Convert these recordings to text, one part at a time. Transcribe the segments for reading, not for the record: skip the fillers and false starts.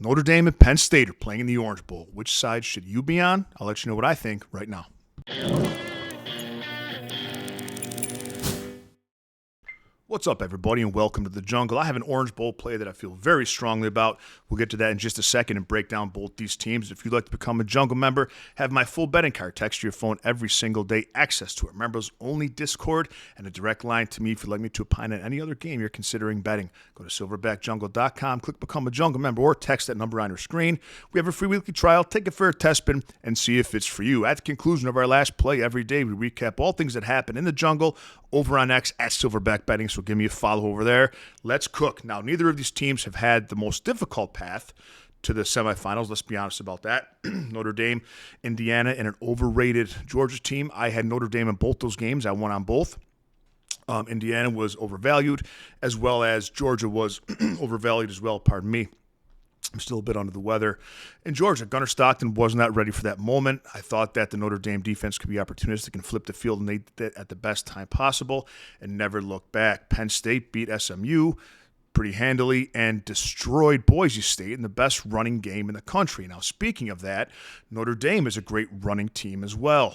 Notre Dame and Penn State are playing in the Orange Bowl. Which side should you be on? I'll let you know what I think right now. What's up, everybody, and welcome to the jungle. I have an Orange Bowl play that I feel very strongly about. We'll get to that in just a second and break down both these teams. If you'd like to become a jungle member, have my full betting card text to your phone every single day, access to it. Members only Discord, and a direct line to me if you'd like me to opine on any other game you're considering betting. Go to silverbackjungle.com, click Become a Jungle Member, or text that number on your screen. We have a free weekly trial. Take it for a test spin and see if it's for you. At the conclusion of our last play every day, we recap all things that happen in the jungle over on X at Silverback Betting, so give me a follow over there. Let's cook. Now, neither of these teams have had the most difficult path to the semifinals. Let's be honest about that. Notre Dame, Indiana, and an overrated Georgia team. I had Notre Dame in both those games. I won on both. Indiana was overvalued, as well as Georgia was overvalued as well, pardon me. I'm still a bit under the weather. In Georgia, Gunnar Stockton was not ready for that moment. I thought that the Notre Dame defense could be opportunistic and flip the field, and they did it at the best time possible and never looked back. Penn State beat SMU pretty handily and destroyed Boise State in the best running game in the country. Now, speaking of that, Notre Dame is a great running team as well.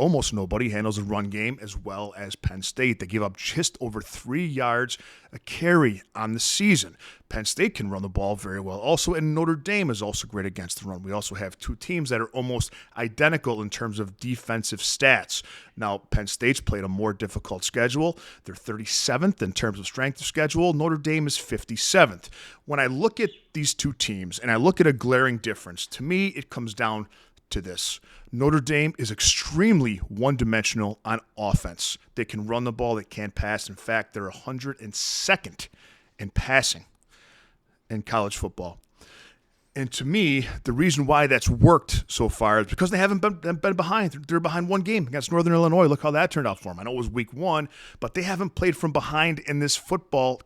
Almost nobody handles a run game as well as Penn State. They give up just over 3 yards a carry on the season. Penn State can run the ball very well also, and Notre Dame is also great against the run. We also have two teams that are almost identical in terms of defensive stats. Now, Penn State's played a more difficult schedule. They're 37th in terms of strength of schedule. Notre Dame is 57th. When I look at these two teams and I look at a glaring difference, to me it comes down to this. Notre Dame is extremely one-dimensional on offense. They can run the ball, they can't pass. In fact, they're 102nd in passing in college football. And to me, the reason why that's worked so far is because they haven't been behind. They're behind one game against Northern Illinois. Look how that turned out for them. I know it was week 1, but they haven't played from behind in this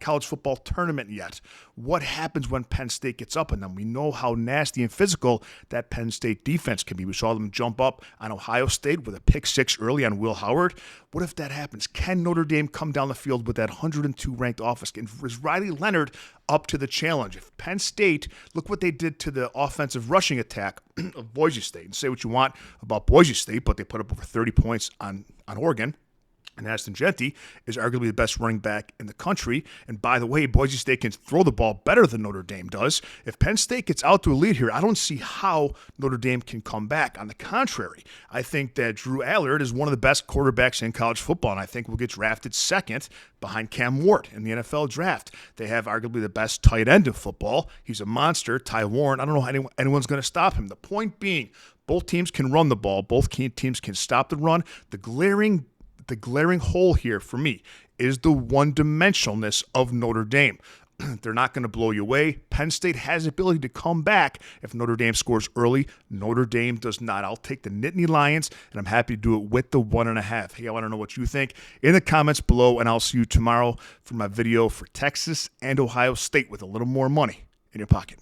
college football tournament yet. What happens when Penn State gets up on them? We know how nasty and physical that Penn State defense can be. We saw them jump up on Ohio State with a pick 6 early on Will Howard. What if that happens? Can Notre Dame come down the field with that 102 ranked offense? Is Riley Leonard up to the challenge? If Penn State, look what they did to the offensive rushing attack of Boise State. And say what you want about Boise State, but they put up over 30 points on Oregon. And Ashton Jeanty is arguably the best running back in the country. And by the way, Boise State can throw the ball better than Notre Dame does. If Penn State gets out to a lead here, I don't see how Notre Dame can come back. On the contrary, I think that Drew Allard is one of the best quarterbacks in college football, and I think will get drafted second behind Cam Ward in the NFL draft. They have arguably the best tight end in football. He's a monster. Ty Warren, I don't know how anyone's going to stop him. The point being, both teams can run the ball. Both teams can stop the run. The glaring hole here for me is the one-dimensionalness of Notre Dame. They're not going to blow you away. Penn State has the ability to come back if Notre Dame scores early. Notre Dame does not. I'll take the Nittany Lions, and I'm happy to do it with the 1.5. Hey, I want to know what you think in the comments below, and I'll see you tomorrow for my video for Texas and Ohio State with a little more money in your pocket.